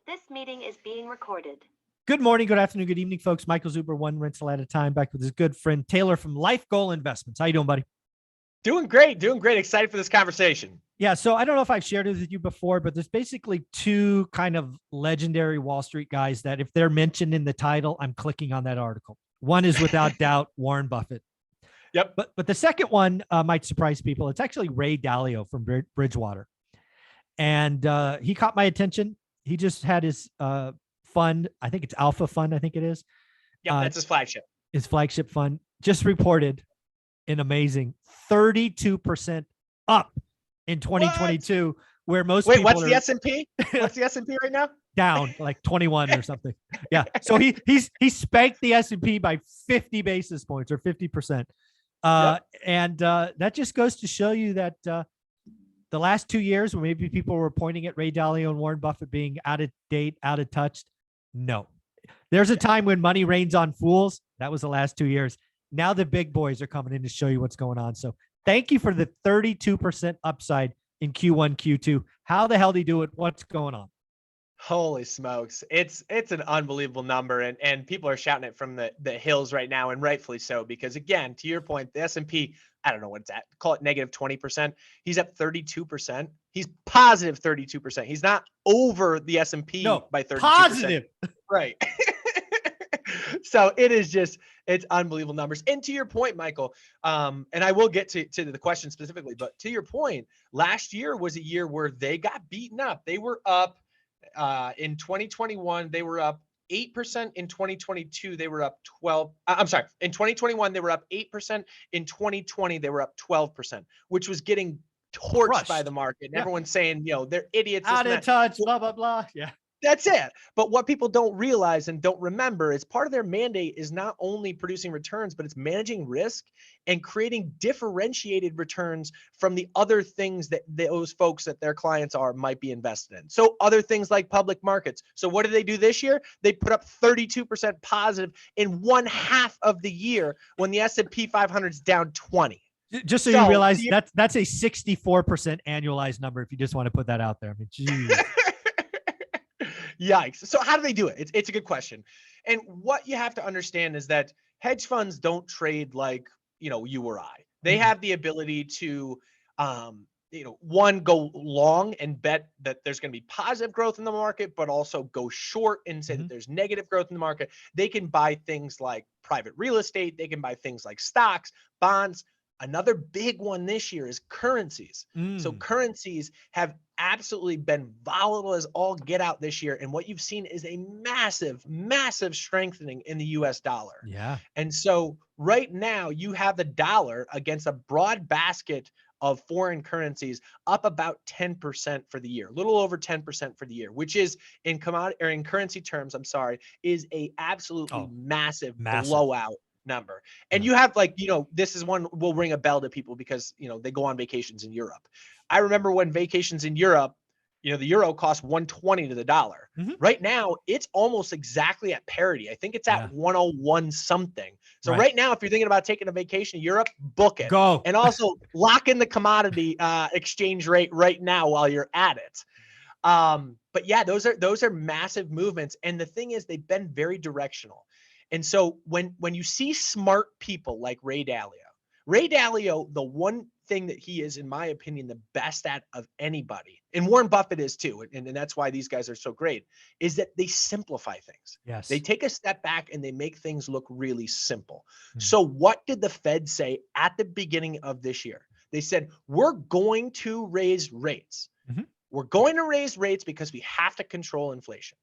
This meeting is being recorded. Good morning, good afternoon, good evening, folks. Michael Zuber, one rental at a time, back with his good friend Taylor from Life Goal Investments. How you doing, buddy? Doing great, doing great. Excited for this conversation. Yeah, so I don't know if I've shared it with you before, but there's basically two kind of legendary Wall Street guys that if they're mentioned in the title, I'm clicking on that article. One is without doubt Warren Buffett. Yep. But the second one might surprise people. It's actually Ray Dalio from Bridgewater. And he caught my attention. He just had his fund. I think it's Alpha Fund. I think it is. Yeah, that's his flagship. His flagship fund just reported an amazing 32% up in 2022, what? Where most people what's the S&P? What's the S&P right now? Down like 21 or something. Yeah. So he spanked the S&P by 50 basis points or 50%. Yep. And that just goes to show you that the last 2 years, where maybe people were pointing at Ray Dalio and Warren Buffett being out of date, out of touch. No, there's a time when money rains on fools. That was the last 2 years. Now the big boys are coming in to show you what's going on. So thank you for the 32% upside in Q1, Q2. How the hell do you do it? What's going on? Holy smokes. It's an unbelievable number. And people are shouting it from the hills right now, and rightfully so, because again, to your point, the S&P, I don't know what it's at, call it negative 20%. He's up 32%. He's positive 32%. He's not over the S&P by 32%. Positive. Right. So it's unbelievable numbers. And to your point, Michael, and I will get to the question specifically, but to your point, last year was a year where they got beaten up. They were up in 2021, they were up 8%. In 2022, they were up 12. I'm sorry. In 2021, they were up 8%. In 2020, they were up 12%, which was getting torched by the market. And everyone's saying, they're idiots. Out of touch, blah, blah, blah. Yeah. That's it. But what people don't realize and don't remember is part of their mandate is not only producing returns, but it's managing risk and creating differentiated returns from the other things that those folks that their clients might be invested in. So other things like public markets. So what did they do this year? They put up 32% positive in one half of the year when the S&P 500 is down 20. Just so you realize that's a 64% annualized number. If you just want to put that out there. I mean, geez. Yikes. So how do they do it? It's a good question. And what you have to understand is that hedge funds don't trade like, you or I. They have the ability to, one, go long and bet that there's going to be positive growth in the market, but also go short and say that there's negative growth in the market. They can buy things like private real estate. They can buy things like stocks, bonds. Another big one this year is currencies. So currencies have absolutely been volatile as all get out this year. And what you've seen is a massive, massive strengthening in the US dollar. Yeah. And so right now you have the dollar against a broad basket of foreign currencies up about 10% for the year, a little over 10% for the year, which is in currency terms, is a absolutely massive blowout number. And you have this is one will ring a bell to people because, they go on vacations in Europe. I remember when vacations in Europe, the euro cost 120 to the dollar. Right now, it's almost exactly at parity. I think it's at 101 something. So right now, if you're thinking about taking a vacation to Europe, book it. Go. And also lock in the commodity exchange rate right now while you're at it. But yeah, those are massive movements. And the thing is, they've been very directional. And so when you see smart people like Ray Dalio, the one thing that he is, in my opinion, the best at of anybody, and Warren Buffett is too, and that's why these guys are so great, is that they simplify things. Yes. They take a step back and they make things look really simple. So what did the Fed say at the beginning of this year? They said, we're going to raise rates. We're going to raise rates because we have to control inflation.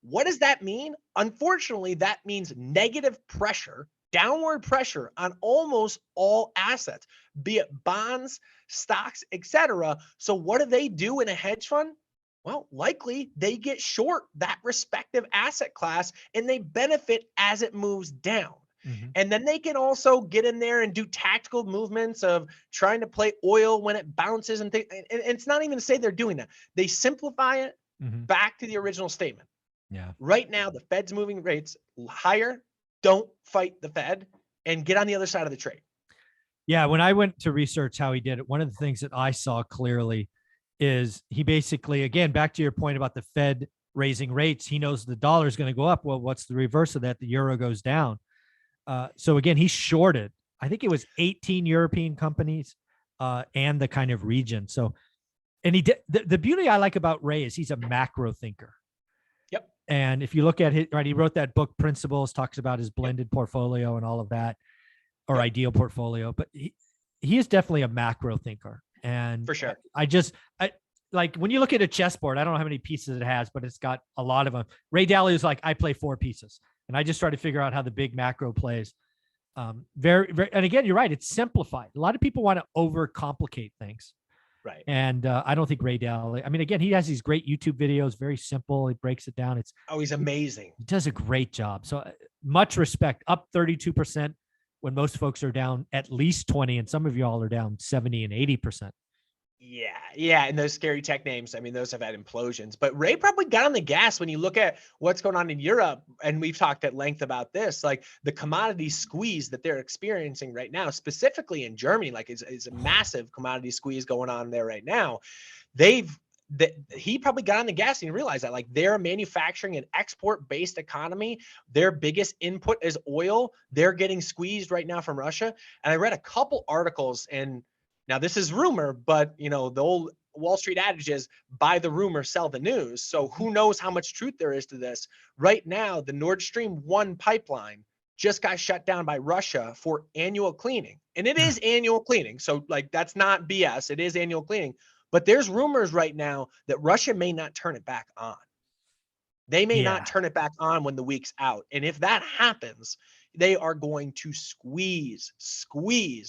What does that mean? Unfortunately, that means negative pressure, downward pressure on almost all assets, be it bonds, stocks, etc. So what do they do in a hedge fund? Well, likely they get short that respective asset class and they benefit as it moves down. And then they can also get in there and do tactical movements of trying to play oil when it bounces and things. And it's not even to say they're doing that. They simplify it back to the original statement. Yeah. Right now, the Fed's moving rates higher. Don't fight the Fed and get on the other side of the trade. Yeah. When I went to research how he did it, one of the things that I saw clearly is he basically, again, back to your point about the Fed raising rates. He knows the dollar is going to go up. Well, what's the reverse of that? The euro goes down. So again, he shorted, I think it was 18 European companies and the kind of region. So, and he did, the beauty I like about Ray is he's a macro thinker. Yep. And if you look at it, right, he wrote that book, Principles, talks about his blended portfolio and all of that, or ideal portfolio. But he is definitely a macro thinker. And for sure. I like when you look at a chessboard, I don't know how many pieces it has, but it's got a lot of them. Ray Dalio is like, I play 4 pieces, and I just try to figure out how the big macro plays. Very, very, and again, you're right. It's simplified. A lot of people want to overcomplicate things. Right. And I don't think Ray Dalio, I mean, again, he has these great YouTube videos, very simple. He breaks it down. He's amazing. He does a great job. So much respect. Up 32% when most folks are down at least 20, and some of y'all are down 70 and 80%. Yeah. And those scary tech names, I mean, those have had implosions, but Ray probably got on the gas when you look at what's going on in Europe. And we've talked at length about this, like the commodity squeeze that they're experiencing right now, specifically in Germany, like is a massive commodity squeeze going on there right now. He probably got on the gas and he realized that like they're a manufacturing and export based economy. Their biggest input is oil. They're getting squeezed right now from Russia. And I read a couple articles, and now this is rumor, but the old Wall Street adage is buy the rumor, sell the news. So who knows how much truth there is to this. Right now, the Nord Stream 1 pipeline just got shut down by Russia for annual cleaning. And it is annual cleaning. So like, that's not BS. It is annual cleaning. But there's rumors right now that Russia may not turn it back on. They may not turn it back on when the week's out. And if that happens, they are going to squeeze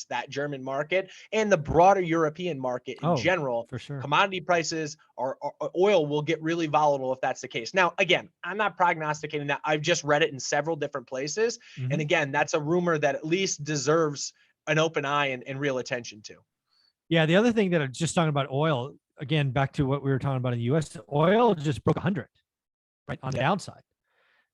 that German market and the broader European market in general. For sure. Commodity prices or oil will get really volatile if that's the case. Now, again, I'm not prognosticating that. I've just read it in several different places. And again, that's a rumor that at least deserves an open eye and real attention to. Yeah. The other thing that I'm just talking about oil, again, back to what we were talking about in the US, oil just broke 100, right, on the downside.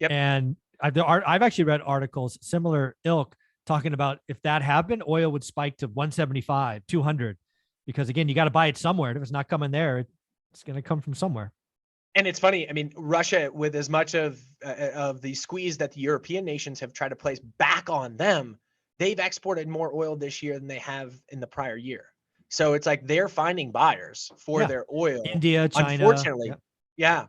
Yep. And I've actually read articles, similar ilk, talking about if that happened, oil would spike to 175, 200, because again, you got to buy it somewhere. If it's not coming there, it's going to come from somewhere. And it's funny. I mean, Russia, with as much of the squeeze that the European nations have tried to place back on them, they've exported more oil this year than they have in the prior year. So it's like they're finding buyers for their oil. India, China. Unfortunately. Yeah.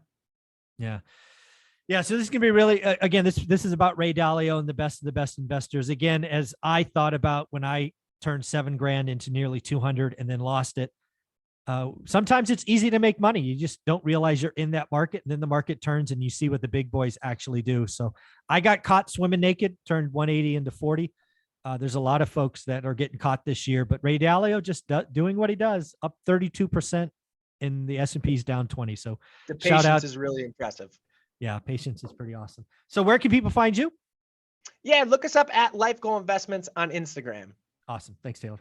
So this is going to be really, again, this is about Ray Dalio and the best of the best investors. Again, as I thought about when I turned $7,000 into nearly 200 and then lost it. Sometimes it's easy to make money. You just don't realize you're in that market, and then the market turns and you see what the big boys actually do. So I got caught swimming naked, turned 180 into 40. There's a lot of folks that are getting caught this year, but Ray Dalio just doing what he does, up 32%, and the S&P's down 20. So the patience is really impressive. Yeah, patience is pretty awesome. So where can people find you? Yeah, look us up at Life Goal Investments on Instagram. Awesome. Thanks, Taylor.